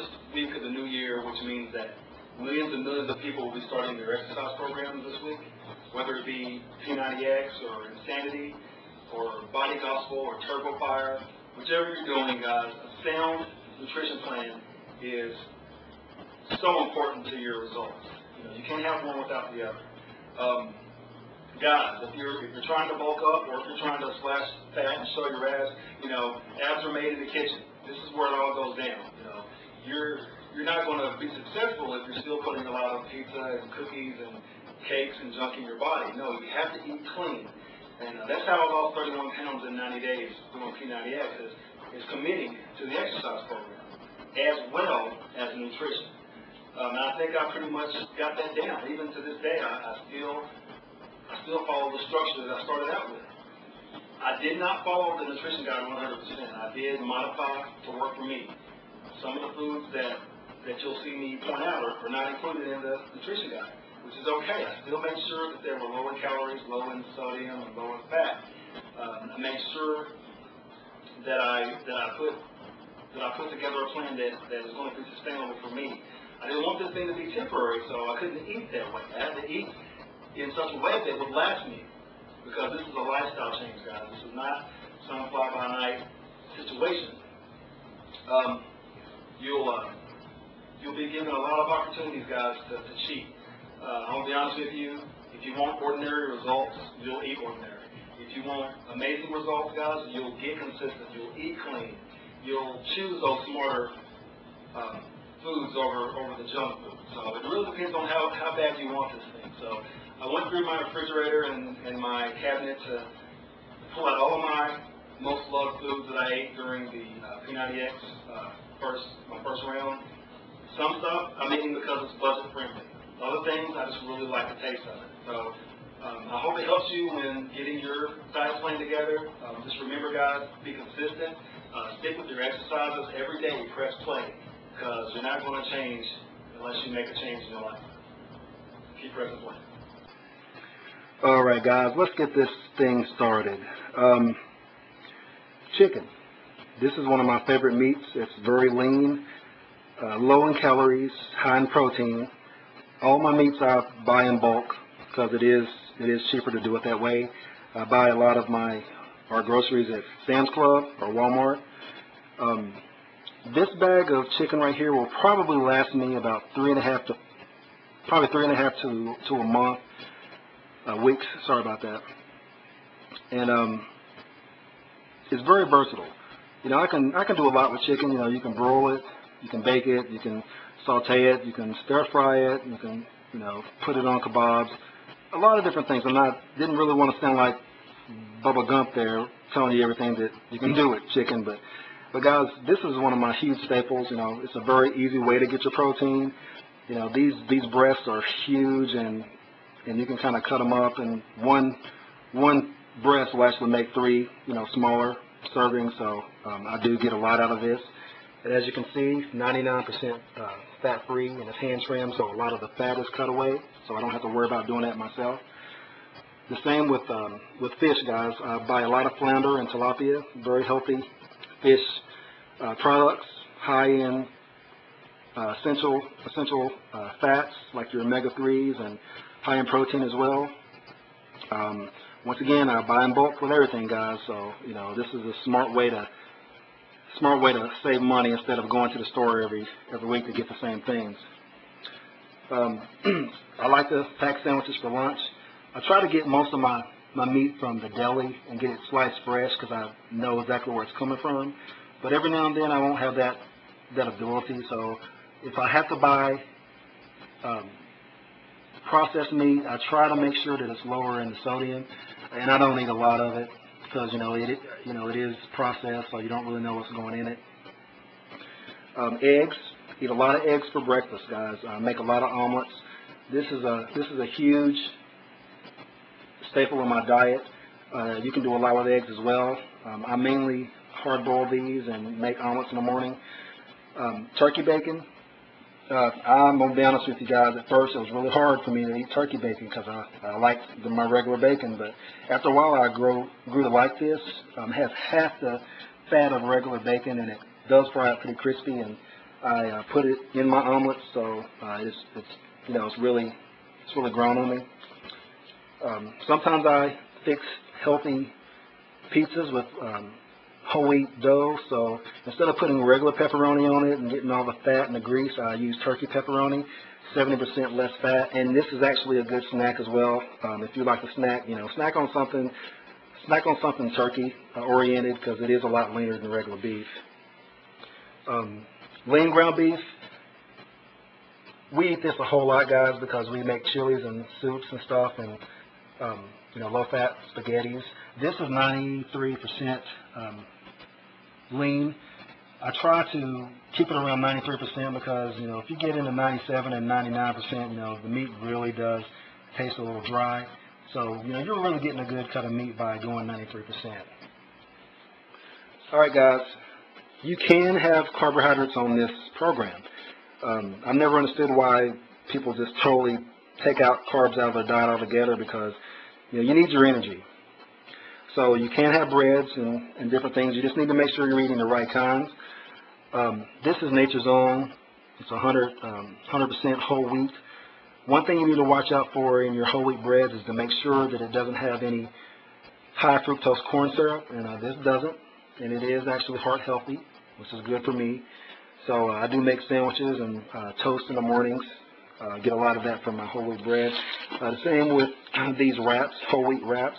first week of the new year, which means that millions and millions of people will be starting their exercise programs this week, whether it be P90X or Insanity or Body Gospel or Turbo Fire. Whichever you're doing, guys, a sound nutrition plan is so important to your results. You can't have one without the other. Guys, if you're trying to bulk up or if you're trying to slash fat and show your abs, abs are made in the kitchen. This is where it all goes down. You're not going to be successful if you're still putting a lot of pizza and cookies and cakes and junk in your body. No, you have to eat clean. And that's how I lost 31 pounds in 90 days doing P90X is committing to the exercise program as well as nutrition. And I think I pretty much got that down. Even to this day, I still follow the structure that I started out with. I did not follow the nutrition guide 100%. I did modify to work for me. Some of the foods that you'll see me point out are not included in the nutrition guide, which is okay. I still made sure that they were low in calories, low in sodium, and low in fat. I made sure that I put together a plan that was going to be sustainable for me. I didn't want this thing to be temporary, so I couldn't eat that way. I had to eat in such a way that would last me, because this is a lifestyle change, guys. This is not some fly-by-night situation. You'll be given a lot of opportunities, guys, to cheat. I'll be honest with you. If you want ordinary results, you'll eat ordinary. If you want amazing results, guys, you'll get consistent. You'll eat clean. You'll choose those smarter foods over the junk food. So it really depends on how bad you want this thing. So I went through my refrigerator and my cabinet to pull out all of my most loved foods that I ate during the P90X my first round. Some stuff I'm eating because it's budget friendly. Other things I just really like the taste of it. So I hope it helps you when getting your diet plan together. Just remember, guys, be consistent. Stick with your exercises every day. Press play, because you're not going to change unless you make a change in your life. Keep pressing play. All right, guys, let's get this thing started. Chicken. This is one of my favorite meats. It's very lean, low in calories, high in protein. All my meats I buy in bulk because it is cheaper to do it that way. I buy a lot of our groceries at Sam's Club or Walmart. This bag of chicken right here will probably last me about 3.5 to a month. Weeks, sorry about that. And it's very versatile. I can do a lot with chicken. You can broil it, you can bake it, you can saute it, you can stir fry it, you can put it on kebabs. A lot of different things. Didn't really want to sound like Bubba Gump there, telling you everything that you can do with chicken, but guys, this is one of my huge staples. It's a very easy way to get your protein. These breasts are huge, and you can kind of cut them up, and one breast will actually make 3, smaller servings. So I do get a lot out of this. And as you can see, 99% fat-free, and it's hand trimmed, so a lot of the fat is cut away, so I don't have to worry about doing that myself. The same with fish, guys. I buy a lot of flounder and tilapia, very healthy fish products, high in essential fats like your omega-3s, and high in protein as well. Once again, I buy in bulk with everything, guys. So this is a smart way to save money instead of going to the store every week to get the same things. I like to pack sandwiches for lunch. I try to get most of my meat from the deli and get it sliced fresh because I know exactly where it's coming from. But every now and then I won't have that ability. So if I have to buy processed meat, I try to make sure that it's lower in the sodium, and I don't eat a lot of it because it is processed, so you don't really know what's going in it. Eggs. Eat a lot of eggs for breakfast, guys. I make a lot of omelets. This is a huge staple in my diet. You can do a lot with eggs as well. I mainly hard-boil these and make omelets in the morning. Turkey bacon. I'm going to be honest with you guys, at first it was really hard for me to eat turkey bacon because I liked my regular bacon, but after a while I grew to like this. It has half the fat of regular bacon, and it does fry up pretty crispy, and I put it in my omelets, so it's really grown on me. Sometimes I fix healthy pizzas with whole wheat dough, so instead of putting regular pepperoni on it and getting all the fat and the grease, I use turkey pepperoni, 70% less fat, and this is actually a good snack as well. If you like to snack, snack on something turkey oriented, because it is a lot leaner than regular beef. Lean ground beef, we eat this a whole lot, guys, because we make chilies and soups and stuff, and low-fat spaghettis. This is 93% lean. I try to keep it around 93% because, if you get into 97 and 99%, the meat really does taste a little dry. So, you're really getting a good cut of meat by going 93%. All right, guys. You can have carbohydrates on this program. I've never understood why people just totally take out carbs out of their diet altogether, because you need your energy. So you can have breads and different things. You just need to make sure you're eating the right kinds. This is Nature's Own. It's 100% whole wheat. One thing you need to watch out for in your whole wheat breads is to make sure that it doesn't have any high fructose corn syrup, and this doesn't, and it is actually heart healthy, which is good for me. So I do make sandwiches and toast in the mornings. Get a lot of that from my whole wheat bread. The same with these wraps, whole wheat wraps.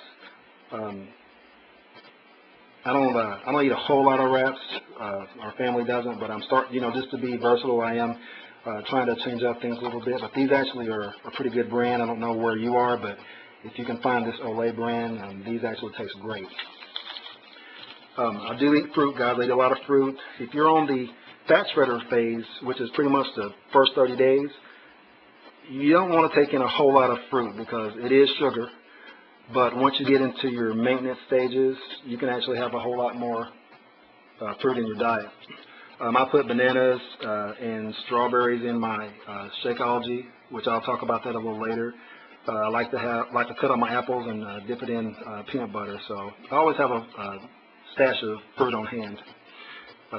I don't eat a whole lot of wraps. Our family doesn't, but I'm just to be versatile, I am trying to change up things a little bit. But these actually are a pretty good brand. I don't know where you are, but if you can find this Olay brand, these actually taste great. I do eat fruit, guys. I eat a lot of fruit. If you're on the fat shredder phase, which is pretty much the first 30 days, you don't want to take in a whole lot of fruit because it is sugar. But once you get into your maintenance stages, you can actually have a whole lot more fruit in your diet. I put bananas and strawberries in my Shakeology, which I'll talk about that a little later. I like to cut up my apples and dip it in peanut butter. So I always have a stash of fruit on hand.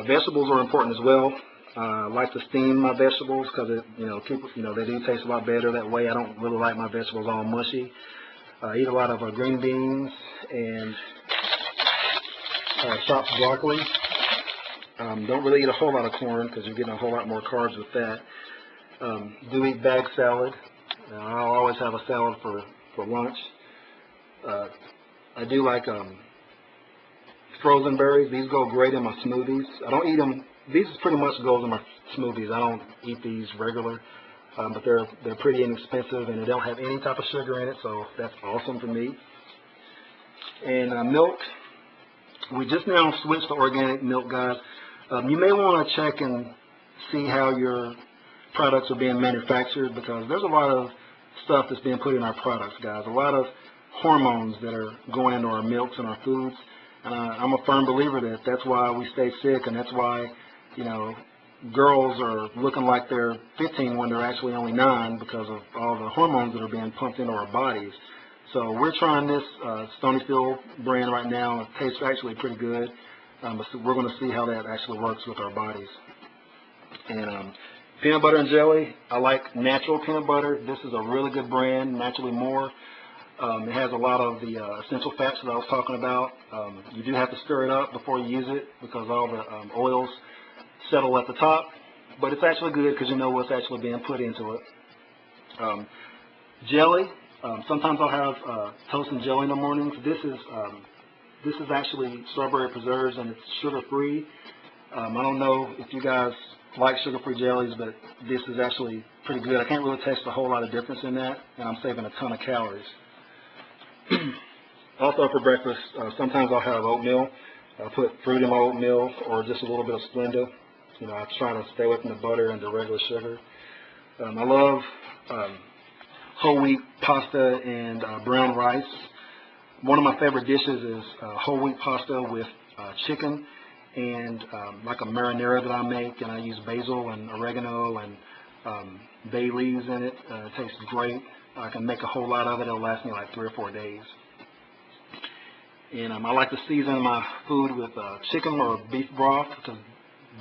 Vegetables are important as well. I like to steam my vegetables because they do taste a lot better that way. I don't really like my vegetables all mushy. I eat a lot of green beans and chopped broccoli. Don't really eat a whole lot of corn because you're getting a whole lot more carbs with that. Do eat bag salad. I'll always have a salad for lunch. I do like frozen berries. These go great in my smoothies. I don't eat them. These pretty much goes in my smoothies. I don't eat these regular. But they're pretty inexpensive and they don't have any type of sugar in it, so that's awesome for me. And milk, we just now switched to organic milk, guys. You may want to check and see how your products are being manufactured, because there's a lot of stuff that's being put in our products, guys. A lot of hormones that are going into our milks and our foods. I'm a firm believer that that's why we stay sick, and that's why, girls are looking like they're 15 when they're actually only 9 because of all the hormones that are being pumped into our bodies. So we're trying this Stonyfield brand right now. It tastes actually pretty good. But we're going to see how that actually works with our bodies. And peanut butter and jelly, I like natural peanut butter. This is a really good brand, Naturally More. It has a lot of the essential fats that I was talking about. You do have to stir it up before you use it because all the oils settle at the top, but it's actually good because you know what's actually being put into it. Jelly, sometimes I'll have toast and jelly in the mornings. This is actually strawberry preserves and it's sugar-free. I don't know if you guys like sugar-free jellies, but this is actually pretty good. I can't really taste a whole lot of difference in that, and I'm saving a ton of calories. Also for breakfast, sometimes I'll have oatmeal. I'll put fruit in my oatmeal or just a little bit of Splenda. I try to stay away from the butter and the regular sugar. I love whole wheat pasta and brown rice. One of my favorite dishes is whole wheat pasta with chicken and like a marinara that I make, and I use basil and oregano and bay leaves in it. It tastes great. I can make a whole lot of it. It'll last me like 3 or 4 days. And I like to season my food with chicken or beef broth. It's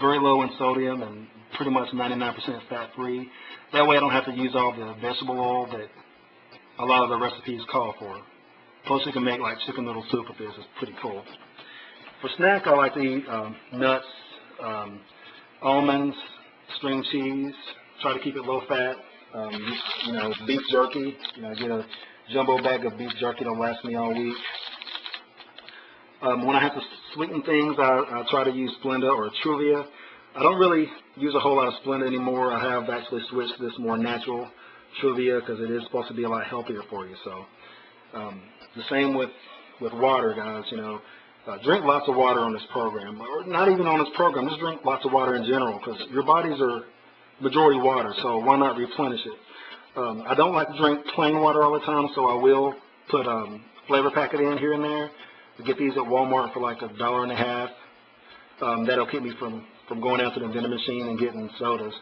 very low in sodium and pretty much 99% fat-free. That way I don't have to use all the vegetable oil that a lot of the recipes call for. Plus you can make like chicken noodle soup with this. It's pretty cool. For snack, I like to eat nuts, almonds, string cheese. Try to keep it low fat. Beef jerky. Get a jumbo bag of beef jerky that'll last me all week. When I have to sweeten things, I try to use Splenda or Truvia. I don't really use a whole lot of Splenda anymore. I have actually switched to this more natural Truvia because it is supposed to be a lot healthier for you. So the same with water, guys. Drink lots of water on this program, or not even on this program. Just drink lots of water in general because your bodies are majority water. So why not replenish it? I don't like to drink plain water all the time, so I will put flavor packet in here and there. I get these at Walmart for like $1.50. That'll keep me from going out to the vending machine and getting sodas.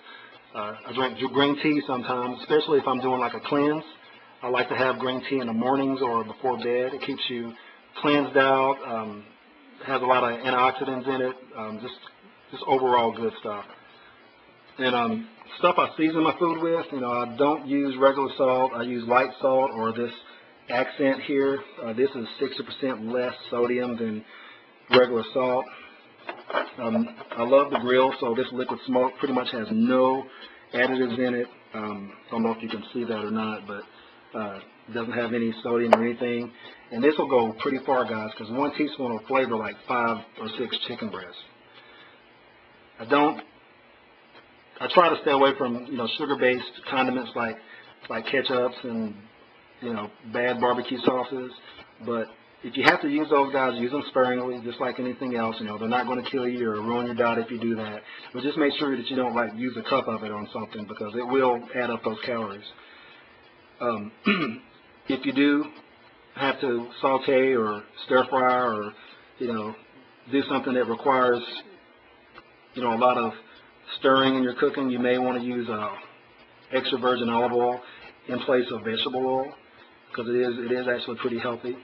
I drink green tea sometimes, especially if I'm doing like a cleanse. I like to have green tea in the mornings or before bed. It keeps you cleansed out. Has a lot of antioxidants in it. Just overall good stuff. And stuff I season my food with. I don't use regular salt. I use light salt or this accent here. This is 60% less sodium than regular salt. I love the grill, so this liquid smoke pretty much has no additives in it. I don't know if you can see that or not, but it doesn't have any sodium or anything. And this will go pretty far, guys, because 1 teaspoon will flavor like 5 or 6 chicken breasts. I try to stay away from sugar-based condiments like ketchups and bad barbecue sauces. But if you have to use those, guys, use them sparingly, just like anything else. They're not going to kill you or ruin your diet if you do that. But just make sure that you don't use a cup of it on something because it will add up those calories. If you do have to saute or stir fry or do something that requires a lot of stirring in your cooking, you may want to use extra virgin olive oil in place of vegetable oil because it is actually pretty healthy.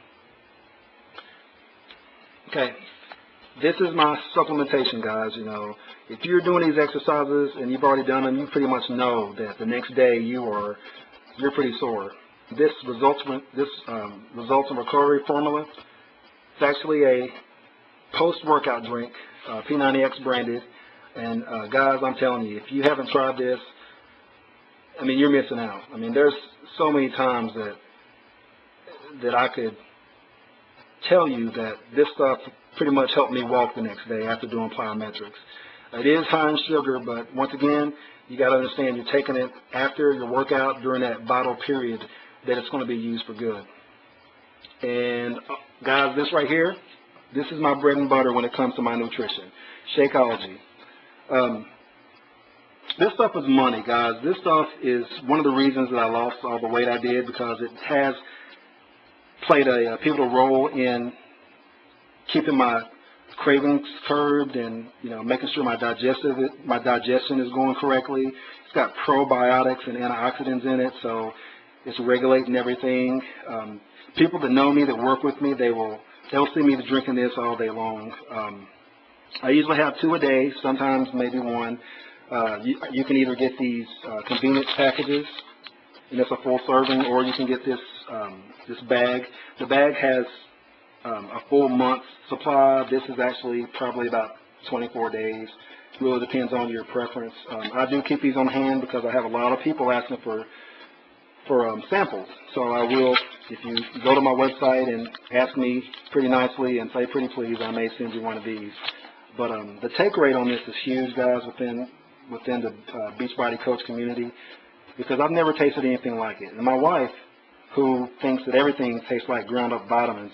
Okay, this is my supplementation, guys. If you're doing these exercises and you've already done them, you pretty much know that the next day you're pretty sore. This results in recovery formula. It's actually a post-workout drink, P90X branded. And guys, I'm telling you, if you haven't tried this, you're missing out. There's so many times that I could tell you that this stuff pretty much helped me walk the next day after doing plyometrics. It is high in sugar, but once again, you got to understand you're taking it after your workout during that vital period that it's going to be used for good. And guys, this right here, this is my bread and butter when it comes to my nutrition. Shakeology. This stuff is money, guys. This stuff is one of the reasons that I lost all the weight I did because it has played a pivotal role in keeping my cravings curbed and making sure my digestion is going correctly. It's got probiotics and antioxidants in it, so it's regulating everything. People that know me, that work with me, they'll see me drinking this all day long. I usually have 2 a day, sometimes maybe 1. You can either get these convenience packages, and it's a full serving, or you can get this bag. The bag has a full month's supply. This is actually probably about 24 days. It really depends on your preference. I do keep these on hand because I have a lot of people asking for samples. So I will, if you go to my website and ask me pretty nicely and say pretty please, I may send you one of these. But the take rate on this is huge, guys, within the Beachbody coach community because I've never tasted anything like it. And my wife, who thinks that everything tastes like ground up vitamins,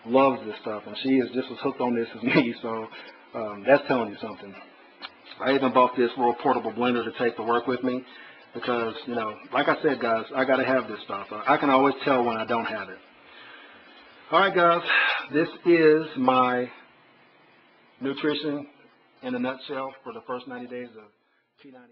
loves this stuff, and she is just as hooked on this as me. So that's telling you something. I even bought this little portable blender to take to work with me because, like I said, guys, I got to have this stuff. I can always tell when I don't have it. All right, guys, this is my nutrition in a nutshell for the first 90 days of P90X.